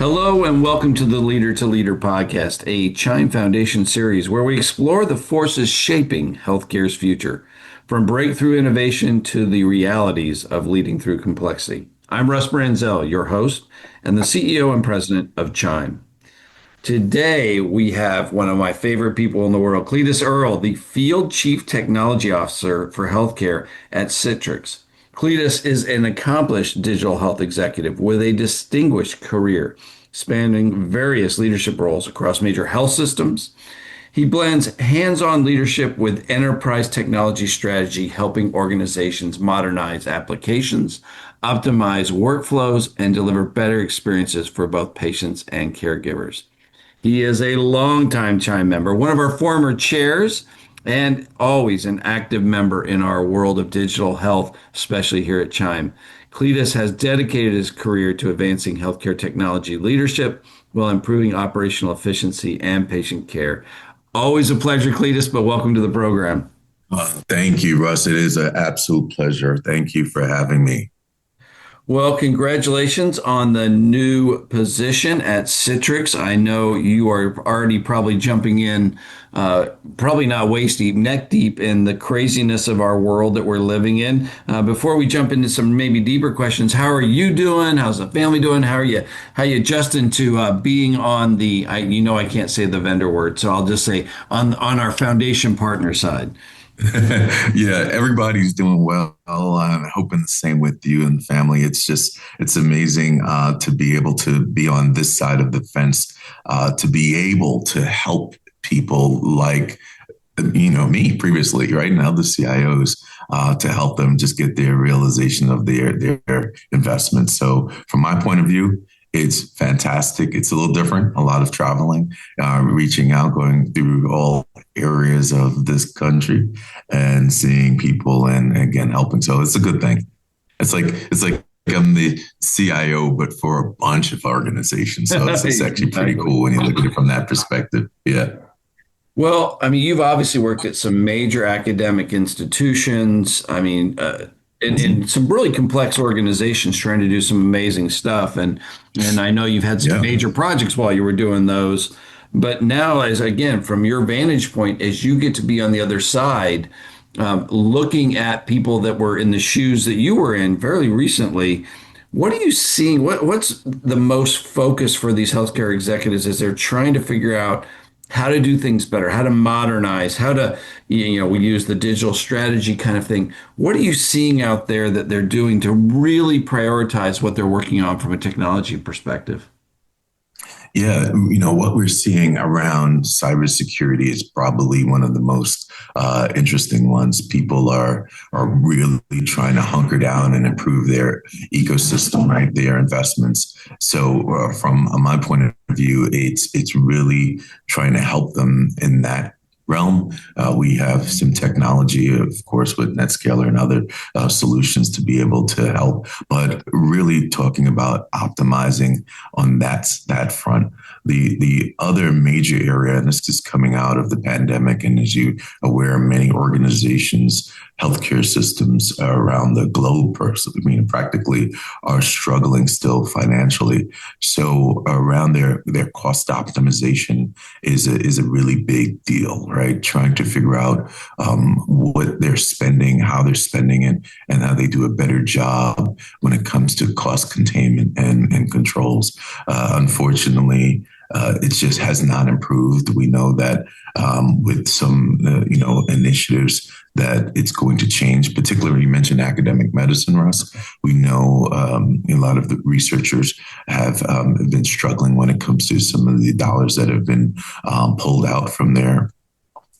Hello and welcome to the Leader to Leader podcast, a Chime Foundation series where we explore the forces shaping healthcare's future, from breakthrough innovation to the realities of leading through complexity. I'm Russ Branzell, your host and the CEO and president of Chime. Today, we have one of my favorite people in the world, Cletis Earle, the Field Chief Technology Officer for Healthcare at Citrix. Cletis is an accomplished digital health executive with a distinguished career spanning various leadership roles across major health systems. He blends hands-on leadership with enterprise technology strategy, helping organizations modernize applications, optimize workflows, and deliver better experiences for both patients and caregivers. He is a longtime Chime member, one of our former chairs, and always an active member in our world of digital health, especially here at Chime. Cletis has dedicated his career to advancing healthcare technology leadership while improving operational efficiency and patient care. Always a pleasure, Cletis, but welcome to the program. Thank you, Russ. It is an absolute pleasure. Thank you for having me. Well, congratulations on the new position at Citrix. I know you are already probably jumping in, probably not waist deep, neck deep in the craziness of our world that we're living in. Before we jump into some maybe deeper questions, how are you doing? How's the family doing? How you adjusting to being on the? I can't say the vendor word, so I'll just say on our foundation partner side. Yeah, everybody's doing well. I'm hoping the same with you and the family. It's amazing to be able to be on this side of the fence, to be able to help people like, me previously, right now, the CIOs, to help them just get their realization of their investments. So from my point of view, it's fantastic. It's a little different, a lot of traveling, reaching out, going through all areas of this country and seeing people and again, helping. So it's a good thing. It's like I'm the CIO, but for a bunch of organizations. So it's actually pretty cool when you look at it from that perspective. Yeah. Well, I mean, you've obviously worked at some major academic institutions. In some really complex organizations trying to do some amazing stuff. And I know you've had some Yeah. major projects while you were doing those. But now, as again, from your vantage point, as you get to be on the other side, looking at people that were in the shoes that you were in fairly recently, what are you seeing? What's the most focus for these healthcare executives as they're trying to figure out how to do things better, how to modernize, how to, we use the digital strategy kind of thing. What are you seeing out there that they're doing to really prioritize what they're working on from a technology perspective? Yeah, what we're seeing around cybersecurity is probably one of the most interesting ones. People are really trying to hunker down and improve their ecosystem, right? Their investments. So, from my point of view, it's really trying to help them in that realm. We have some technology, of course, with NetScaler and other solutions to be able to help, but really talking about optimizing on that front. The other major area, and this is coming out of the pandemic, and as you are aware, many organizations, healthcare systems around the globe, practically are struggling still financially. So around their cost optimization is a really big deal, right? Trying to figure out what they're spending, how they're spending it, and how they do a better job when it comes to cost containment and controls. Unfortunately, it just has not improved. We know that with some, initiatives that it's going to change. Particularly, you mentioned academic medicine, Russ. We know a lot of the researchers have been struggling when it comes to some of the dollars that have been pulled out from their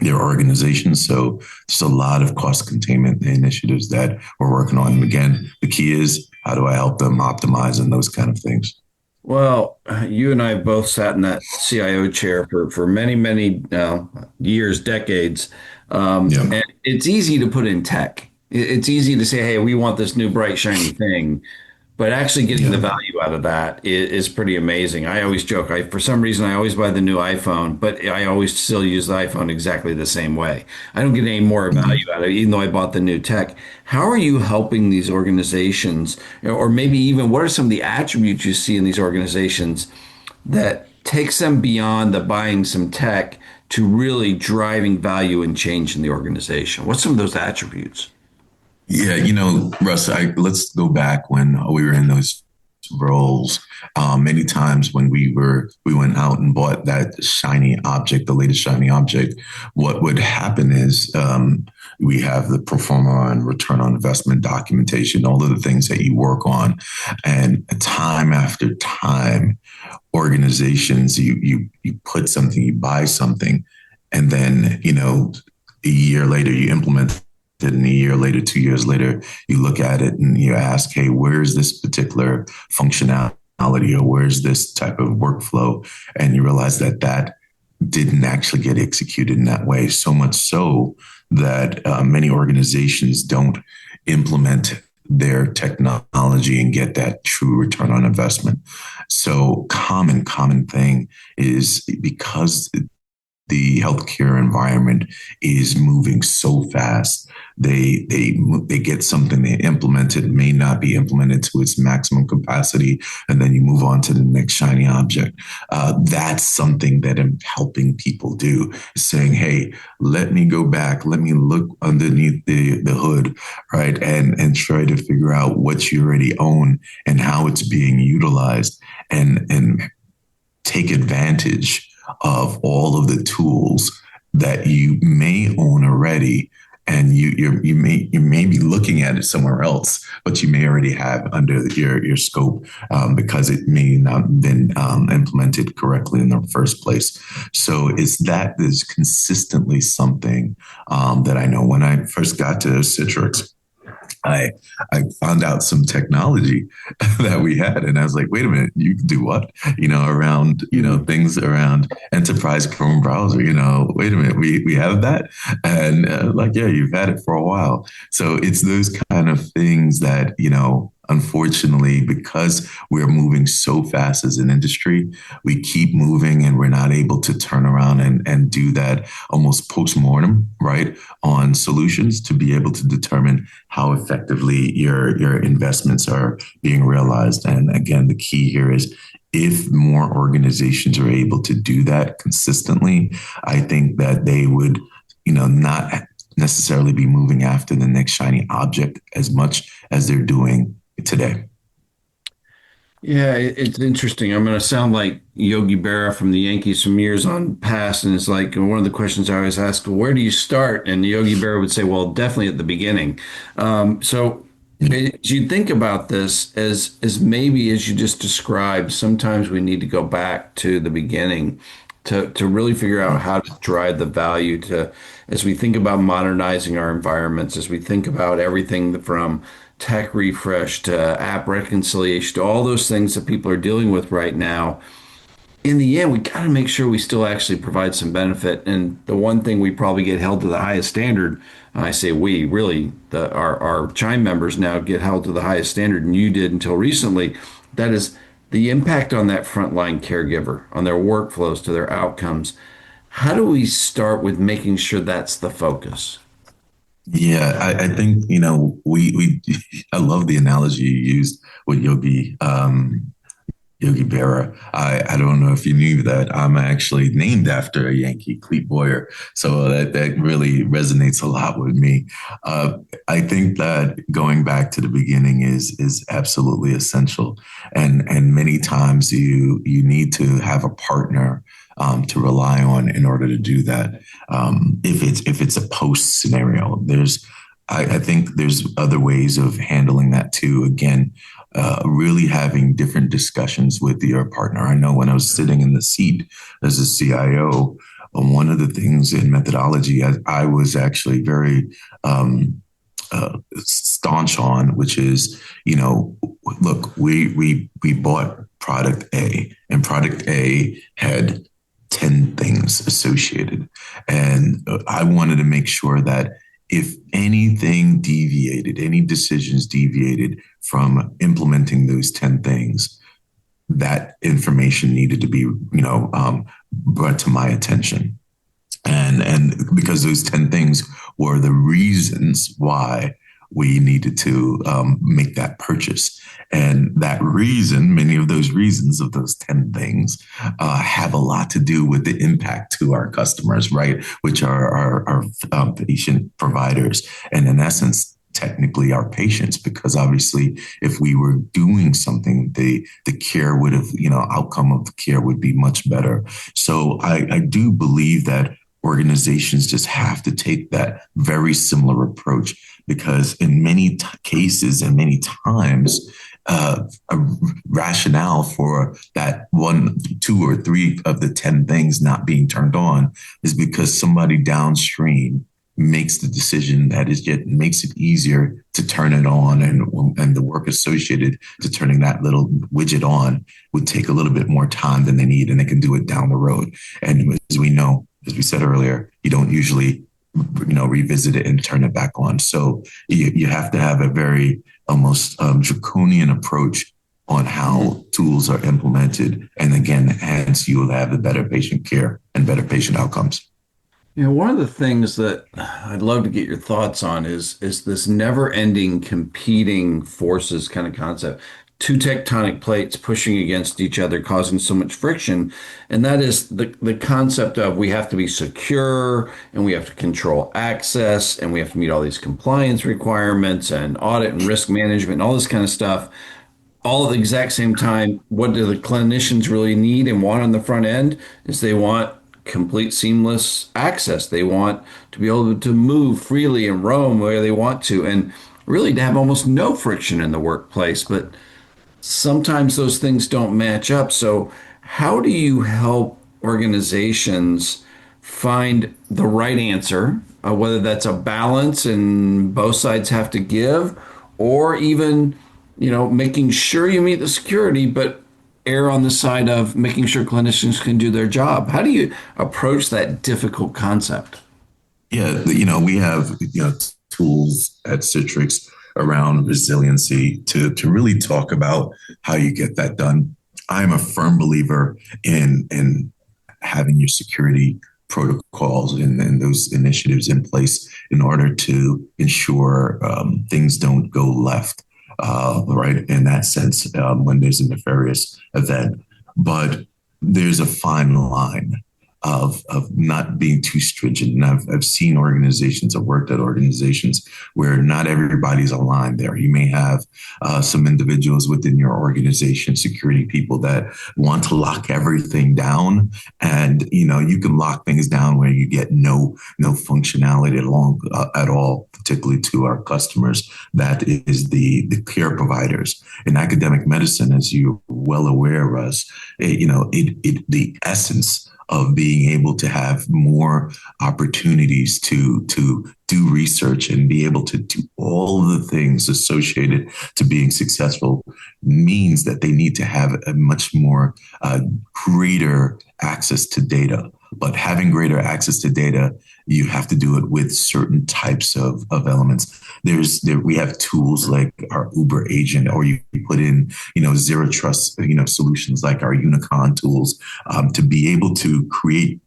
organizations. So there's a lot of cost containment initiatives that we're working on. And again, the key is how do I help them optimize and those kind of things. Well, you and I both sat in that CIO chair for many, many years, decades. Yeah. And it's easy to put in tech. It's easy to say, hey, we want this new bright, shiny thing. But actually getting the value out of that is pretty amazing. I always joke, for some reason, I always buy the new iPhone, but I always still use the iPhone exactly the same way. I don't get any more value out of it, even though I bought the new tech. How are you helping these organizations, or maybe even what are some of the attributes you see in these organizations that takes them beyond the buying some tech to really driving value and change in the organization? What's some of those attributes? Yeah, Russ, let's go back when we were in those roles. Many times when we went out and bought that shiny object, the latest shiny object, what would happen is we have the pro forma and return on investment documentation, all of the things that you work on, and time after time, organizations, you put something, you buy something, and then a year later you implement it, and a year later, 2 years later, you look at it and you ask, hey, where's this particular functionality, or where's this type of workflow? And you realize that that didn't actually get executed in that way. So much so that many organizations don't implement their technology and get that true return on investment. So common thing is because the healthcare environment is moving so fast. They get something, they implement it, may not be implemented to its maximum capacity, and then you move on to the next shiny object. That's something that I'm helping people do, saying, "Hey, let me go back, let me look underneath the hood, right, and try to figure out what you already own and how it's being utilized, and take advantage of all of the tools that you may own already, and you may be looking at it somewhere else, but you may already have under your scope, because it may not have been implemented correctly in the first place. So it's that is consistently something that I know. When I first got to Citrix, I I found out some technology that we had, and I was like, wait a minute, you can do what? Around things around enterprise Chrome browser. Wait a minute, we have that, and like, yeah, you've had it for a while. So it's those kind of things that unfortunately, because we're moving so fast as an industry, we keep moving and we're not able to turn around and do that almost post-mortem, right, on solutions to be able to determine how effectively your investments are being realized. And again, the key here is if more organizations are able to do that consistently, I think that they would, not necessarily be moving after the next shiny object as much as they're doing today. Yeah, it's interesting. I'm going to sound like Yogi Berra from the Yankees from years on past. And it's like one of the questions I always ask, well, where do you start? And Yogi Berra would say, well, definitely at the beginning. So as you think about this, as maybe as you just described, sometimes we need to go back to the beginning to really figure out how to drive the value to, as we think about modernizing our environments, as we think about everything from tech refresh to app reconciliation to all those things that people are dealing with right now. In the end, we got to make sure we still actually provide some benefit. And the one thing we probably get held to the highest standard, and I say we, really, our Chime members now get held to the highest standard, and you did until recently, that is the impact on that frontline caregiver, on their workflows, to their outcomes. How do we start with making sure that's the focus? Yeah, I think we I love the analogy you used with Yogi Berra. I don't know if you knew that I'm actually named after a Yankee, Clete Boyer. So that really resonates a lot with me. I think that going back to the beginning is absolutely essential, and many times you need to have a partner to rely on in order to do that. If it's a post scenario, I think there's other ways of handling that too. Again, really having different discussions with your partner. I know when I was sitting in the seat as a CIO, one of the things in methodology I was actually very staunch on, which is, look, we bought product A, and product A had 10 things associated. And I wanted to make sure that if anything deviated, any decisions deviated from implementing those 10 things, that information needed to be, brought to my attention. And because those 10 things were the reasons why we needed to make that purchase. And that reason, many of those reasons of those 10 things have a lot to do with the impact to our customers, right? Which are our patient providers. And in essence, technically our patients, because obviously if we were doing something, the care would have, outcome of the care would be much better. So I do believe that organizations just have to take that very similar approach, because in many cases and many times, a rationale for that 1, 2, or 3 of the 10 things not being turned on is because somebody downstream makes the decision that makes it easier to turn it on, and the work associated to turning that little widget on would take a little bit more time than they need, and they can do it down the road. And as we know, as we said earlier, you don't usually revisit it and turn it back on. So you have to have a very almost draconian approach on how tools are implemented. And again, hence you will have the better patient care and better patient outcomes. One of the things that I'd love to get your thoughts on is this never-ending competing forces kind of concept. Two tectonic plates pushing against each other, causing so much friction. And that is the concept of we have to be secure, and we have to control access, and we have to meet all these compliance requirements and audit and risk management and all this kind of stuff. All at the exact same time, what do the clinicians really need and want on the front end is they want complete seamless access. They want to be able to move freely and roam where they want to, and really to have almost no friction in the workplace. But sometimes those things don't match up. So how do you help organizations find the right answer, whether that's a balance and both sides have to give, or even, making sure you meet the security, but err on the side of making sure clinicians can do their job? How do you approach that difficult concept? Yeah, we have tools at Citrix around resiliency to really talk about how you get that done. I'm a firm believer in having your security protocols and those initiatives in place in order to ensure things don't go left, right? In that sense, when there's a nefarious event. But there's a fine line of not being too stringent. And I've seen organizations, I've worked at organizations where not everybody's aligned there. You may have some individuals within your organization, security people, that want to lock everything down. And, you can lock things down where you get no functionality at all, particularly to our customers. That is the care providers. In academic medicine, as you're well aware, Russ, the essence of being able to have more opportunities to do research and be able to do all of the things associated to being successful means that they need to have a much more greater access to data. But having greater access to data, you have to do it with certain types of elements. We have tools like our Uber agent, or you put in, zero trust, solutions like our Unicon tools, to be able to create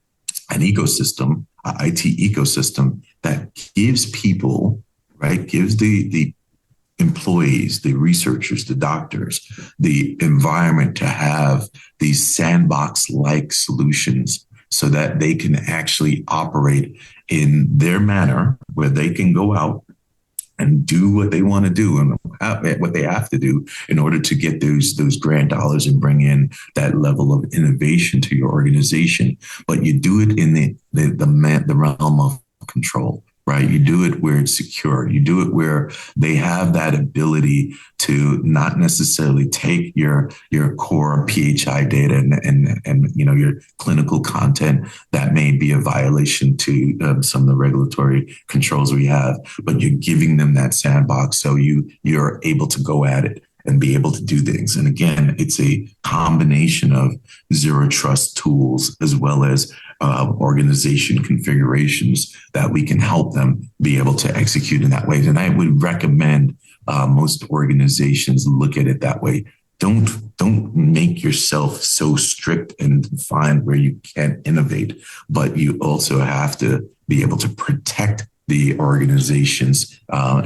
an ecosystem, an IT ecosystem that gives people, right, gives the employees, the researchers, the doctors, the environment to have these sandbox-like solutions so that they can actually operate in their manner, where they can go out and do what they want to do and what they have to do in order to get those grant dollars and bring in that level of innovation to your organization. But you do it in the realm of control, right? You do it where it's secure. You do it where they have that ability to not necessarily take your core PHI data and your clinical content that may be a violation to some of the regulatory controls we have, but you're giving them that sandbox so you're able to go at it and be able to do things. And again, it's a combination of zero trust tools as well as organization configurations that we can help them be able to execute in that way. And I would recommend most organizations look at it that way. Don't make yourself so strict and find where you can't innovate, but you also have to be able to protect the organization's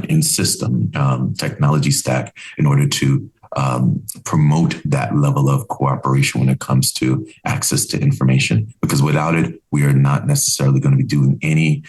in system technology stack in order to promote that level of cooperation when it comes to access to information. Because without it, we are not necessarily going to be doing any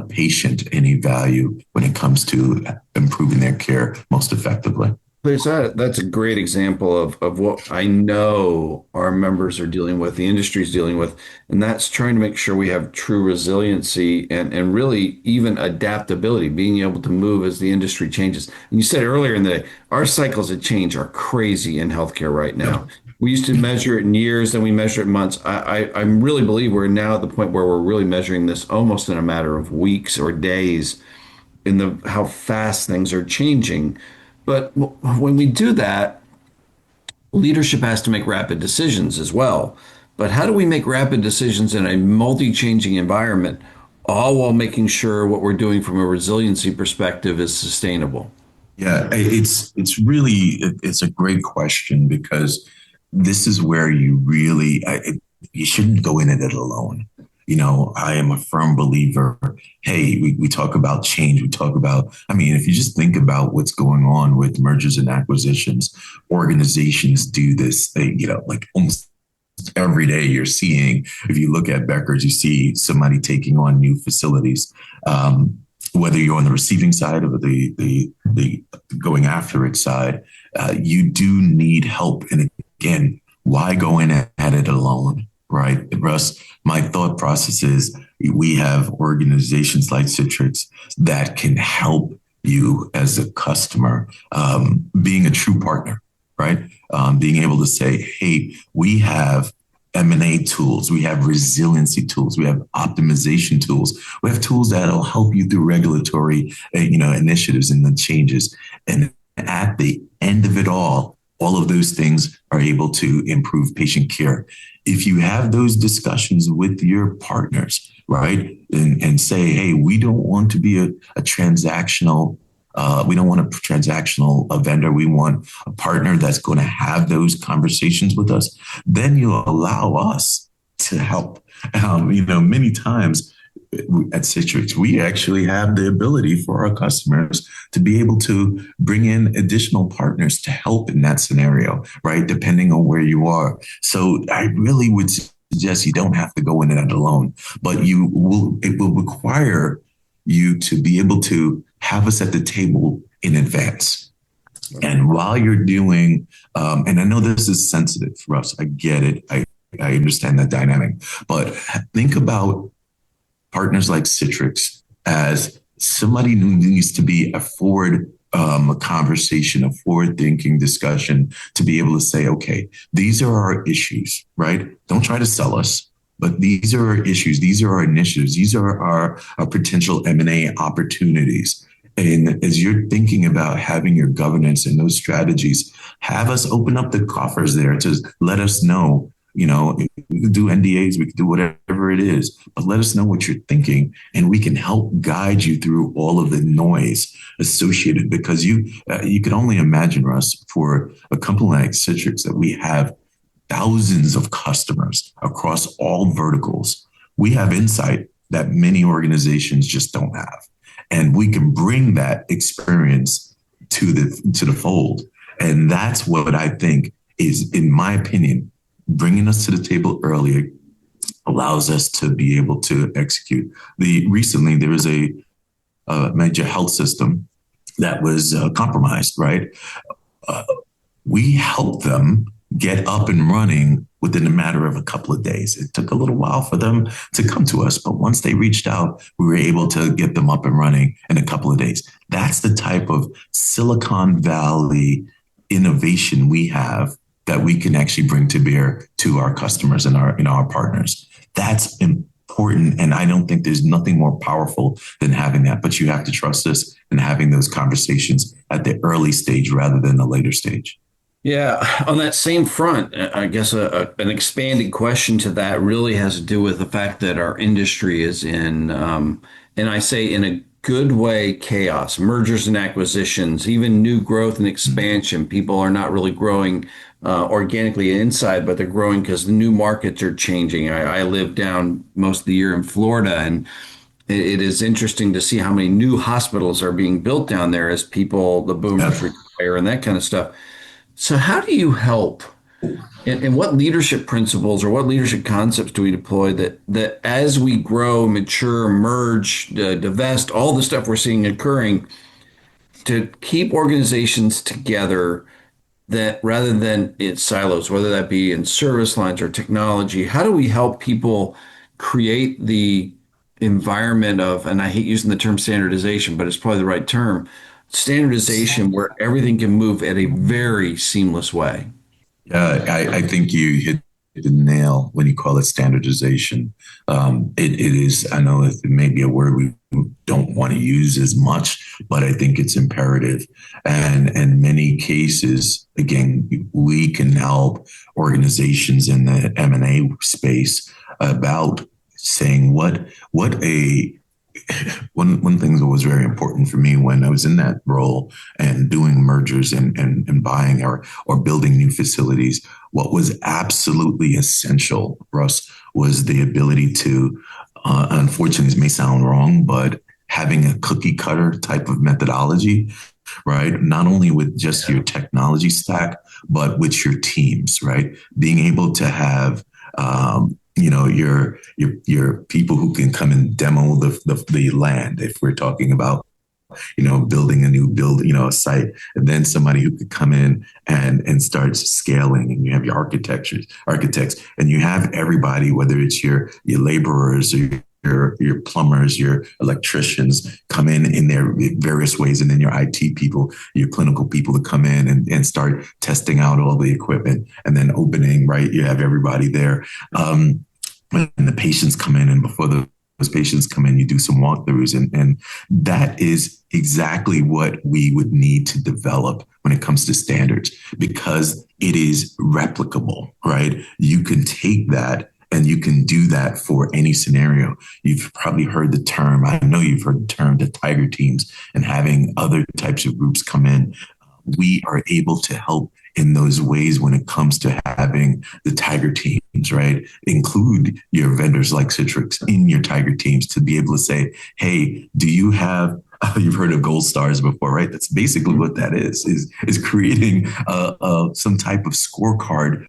patient any value when it comes to improving their care most effectively. Please, that's a great example of what I know our members are dealing with, the industry's dealing with, and that's trying to make sure we have true resiliency and really even adaptability, being able to move as the industry changes. And you said earlier in the day, our cycles of change are crazy in healthcare right now. We used to measure it in years, then we measure it in months. I really believe we're now at the point where we're really measuring this almost in a matter of weeks or days in the how fast things are changing. But when we do that, leadership has to make rapid decisions as well. But how do we make rapid decisions in a multi-changing environment, all while making sure what we're doing from a resiliency perspective is sustainable? Yeah, it's a great question because this is where you shouldn't go in it alone. I am a firm believer. Hey, we talk about change. We talk about, I mean, if you just think about what's going on with mergers and acquisitions, organizations do this. Like almost every day you're seeing, if you look at Becker's, you see somebody taking on new facilities. Whether you're on the receiving side or the going after it side, you do need help. And again, why go in at it alone? Right, Russ, my thought process is we have organizations like Citrix that can help you as a customer, being a true partner, right? Being able to say, hey, we have M&A tools, we have resiliency tools, we have optimization tools, we have tools that'll help you through regulatory, initiatives and the changes. And at the end of it all of those things are able to improve patient care. If you have those discussions with your partners, right, and say, hey, we don't want to be a transactional, we don't want a transactional vendor. We want a partner that's going to have those conversations with us. Then you allow us to help. Many times at Citrix, we actually have the ability for our customers to be able to bring in additional partners to help in that scenario, right? Depending on where you are. So I really would suggest you don't have to go in it alone, but it will require you to be able to have us at the table in advance. And while you're doing, and I know this is sensitive for us, I get it. I understand that dynamic, but think about partners like Citrix as somebody who needs to be a conversation, a forward thinking discussion to be able to say, okay, these are our issues, right? Don't try to sell us, but these are our issues. These are our initiatives. These are our potential M&A opportunities. And as you're thinking about having your governance and those strategies, have us open up the coffers there to let us know. We can do NDAs, we can do whatever it is, but let us know what you're thinking and we can help guide you through all of the noise associated, because you can only imagine, Russ, for a company like Citrix that we have thousands of customers across all verticals. We have insight that many organizations just don't have. And we can bring that experience to the fold. And that's what I think is, in my opinion, bringing us to the table earlier allows us to be able to execute. Recently, there was a major health system that was compromised, right? We helped them get up and running within a matter of a couple of days. It took a little while for them to come to us, but once they reached out, we were able to get them up and running in a couple of days. That's the type of Silicon Valley innovation we have that we can actually bring to bear to our customers and our partners. That's important. And I don't think there's nothing more powerful than having that, but you have to trust us and having those conversations at the early stage rather than the later stage. Yeah, on that same front, I guess an expanded question to that really has to do with the fact that our industry is and I say in a good way, chaos, mergers and acquisitions, even new growth and expansion. People are not really growing organically inside, but they're growing because the new markets are changing. I live down most of the year in Florida, and it is interesting to see how many new hospitals are being built down there as people, the boomers Yeah. retire and that kind of stuff. So how do you help? And what leadership principles or what leadership concepts do we deploy that as we grow, mature, merge, divest, all the stuff we're seeing occurring to keep organizations together that rather than in silos, whether that be in service lines or technology, how do we help people create the environment of, and I hate using the term standardization, but it's probably the right term, standardization where everything can move at a very seamless way? Yeah, I think you hit the nail when you call it standardization. It is, I know it may be a word we don't want to use as much, but I think it's imperative. And in many cases, again, we can help organizations in the M&A space about saying what a one thing that was very important for me when I was in that role and doing mergers and buying or building new facilities, what was absolutely essential, Russ, was the ability to, unfortunately, this may sound wrong, but having a cookie cutter type of methodology, right? Not only with just your technology stack, but with your teams, right? Being able to have your people who can come and demo the land if we're talking about building a new build, a site, and then somebody who could come in and start scaling, and you have your architects, and you have everybody, whether it's your laborers or your plumbers, your electricians come in their various ways, and then your IT people, your clinical people to come in and start testing out all the equipment, and then opening, right? You have everybody there. When the patients come in, and before those patients come in, you do some walkthroughs, and that is exactly what we would need to develop when it comes to standards, because it is replicable, right? You can take that and you can do that for any scenario. You've probably heard the term, I know you've heard the term, the tiger teams, and having other types of groups come in. We are able to help in those ways when it comes to having the tiger teams, right? Include your vendors like Citrix in your tiger teams to be able to say, hey, do you have you've heard of gold stars before, right? That's basically what that is creating some type of scorecard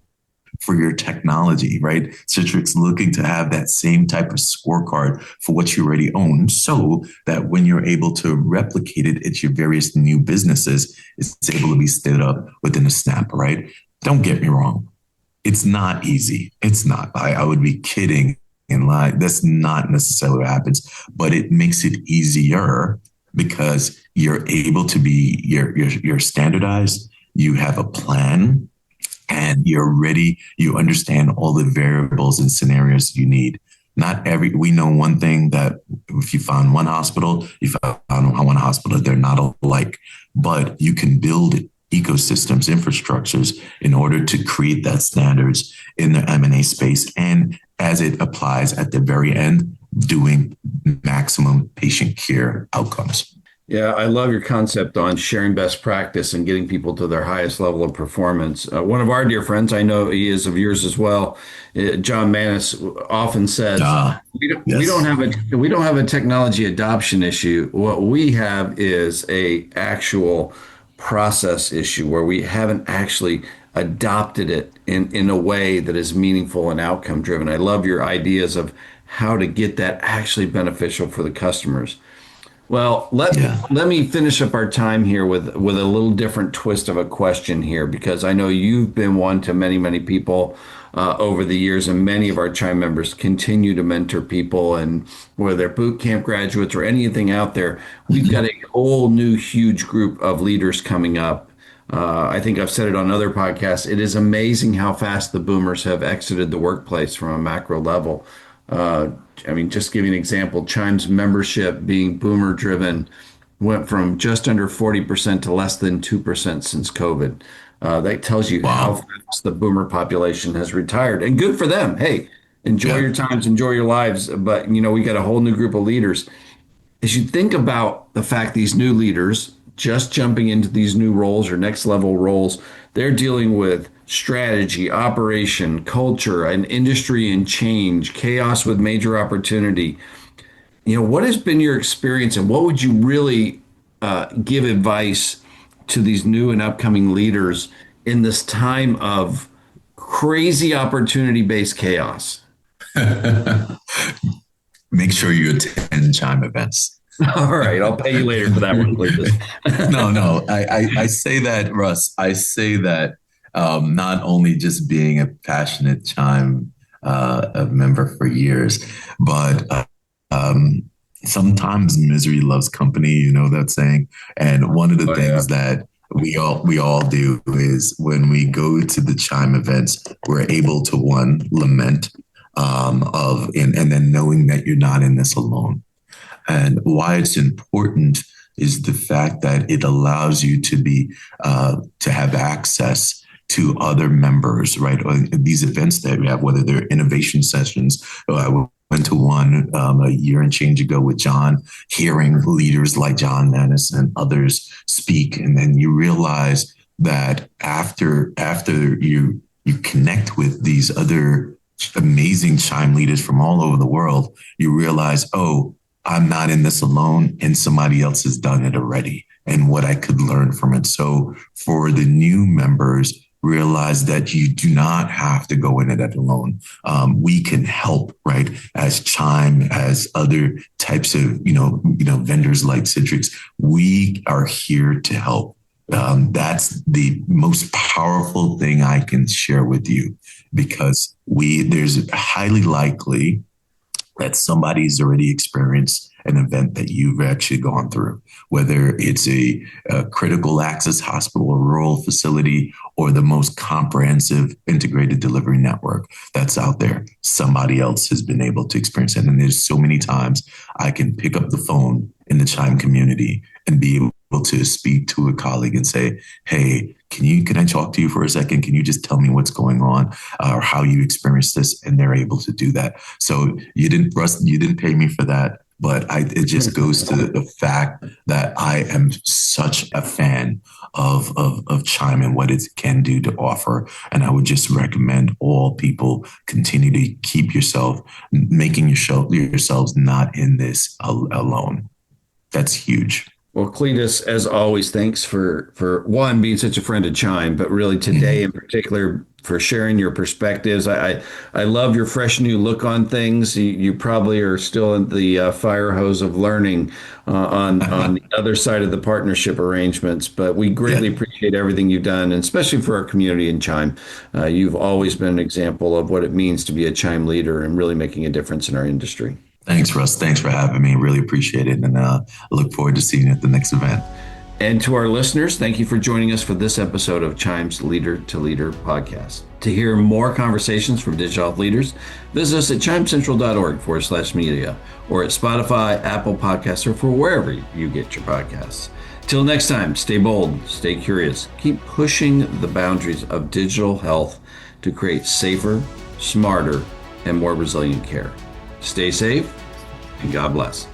for your technology, right? Citrix looking to have that same type of scorecard for what you already own, so that when you're able to replicate it at your various new businesses, it's able to be stood up within a snap, right? Don't get me wrong. It's not easy. It's not. I would be kidding and lie. That's not necessarily what happens, but it makes it easier because you're able to be, you're standardized, you have a plan, and you're ready, you understand all the variables and scenarios you need. We know one thing, that if you found one hospital, you found one hospital, they're not alike, but you can build ecosystems, infrastructures in order to create that standards in the M&A space. And as it applies at the very end, doing maximum patient care outcomes. Yeah, I love your concept on sharing best practice and getting people to their highest level of performance. One of our dear friends, I know he is of yours as well, John Manis, often says, we don't Yes. have a technology adoption issue. What we have is a actual process issue where we haven't actually adopted it in a way that is meaningful and outcome driven. I love your ideas of how to get that actually beneficial for the customers. Well, Yeah. let me finish up our time here with a little different twist of a question here, because I know you've been one to many people over the years, and many of our Chime members continue to mentor people, and whether they're boot camp graduates or anything out there, we've got a whole new huge group of leaders coming up. I think I've said it on other podcasts. It is amazing how fast the boomers have exited the workplace from a macro level. Uh, I mean, just give you an example, Chime's membership being boomer driven went from just under 40% to less than 2% since COVID. That tells you how Wow. fast the boomer population has retired, and good for them. Hey, enjoy Yeah. your times, enjoy your lives. But, we got a whole new group of leaders. As you think about the fact these new leaders just jumping into these new roles or next level roles, they're dealing with strategy, operation, culture, an industry in change, chaos with major opportunity. What has been your experience, and what would you really give advice to these new and upcoming leaders in this time of crazy opportunity-based chaos? Make sure you attend Chime events. All right, I'll pay you later for that one, Cletus. No. I say that, Russ. I say that not only just being a passionate Chime a member for years, but sometimes misery loves company. You know that saying. And one of the Oh, yeah. things that we all do is when we go to the Chime events, we're able to one lament and then knowing that you're not in this alone. And why it's important is the fact that it allows you to have access to other members, right? Or these events that we have, whether they're innovation sessions. I went to one a year and change ago with John, hearing leaders like John Manis and others speak, and then you realize that after you connect with these other amazing Chime leaders from all over the world, you realize, oh, I'm not in this alone, and somebody else has done it already, and what I could learn from it. So for the new members, realize that you do not have to go in it alone. We can help, right? As Chime, as other types of, vendors like Citrix, we are here to help. That's the most powerful thing I can share with you, because there's highly likely that somebody's already experienced an event that you've actually gone through, whether it's a critical access hospital or rural facility or the most comprehensive integrated delivery network that's out there. Somebody else has been able to experience it. And there's so many times I can pick up the phone in the Chime community and be able to speak to a colleague and say, hey, can I talk to you for a second? Can you just tell me what's going on or how you experienced this? And they're able to do that. So Russ, you didn't pay me for that, but it just goes to the fact that I am such a fan of Chime and what it can do to offer. And I would just recommend all people continue to keep making yourselves not in this alone. That's huge. Well, Cletus, as always, thanks for one, being such a friend of Chime, but really today in particular for sharing your perspectives. I love your fresh new look on things. You probably are still in the fire hose of learning on the other side of the partnership arrangements, but we greatly appreciate everything you've done, and especially for our community in Chime. You've always been an example of what it means to be a Chime leader and really making a difference in our industry. Thanks, Russ. Thanks for having me. Really appreciate it. And I look forward to seeing you at the next event. And to our listeners, thank you for joining us for this episode of Chime's Leader to Leader podcast. To hear more conversations from digital health leaders, visit us at chimecentral.org/media or at Spotify, Apple Podcasts, or for wherever you get your podcasts. Till next time, stay bold, stay curious, keep pushing the boundaries of digital health to create safer, smarter, and more resilient care. Stay safe, and God bless.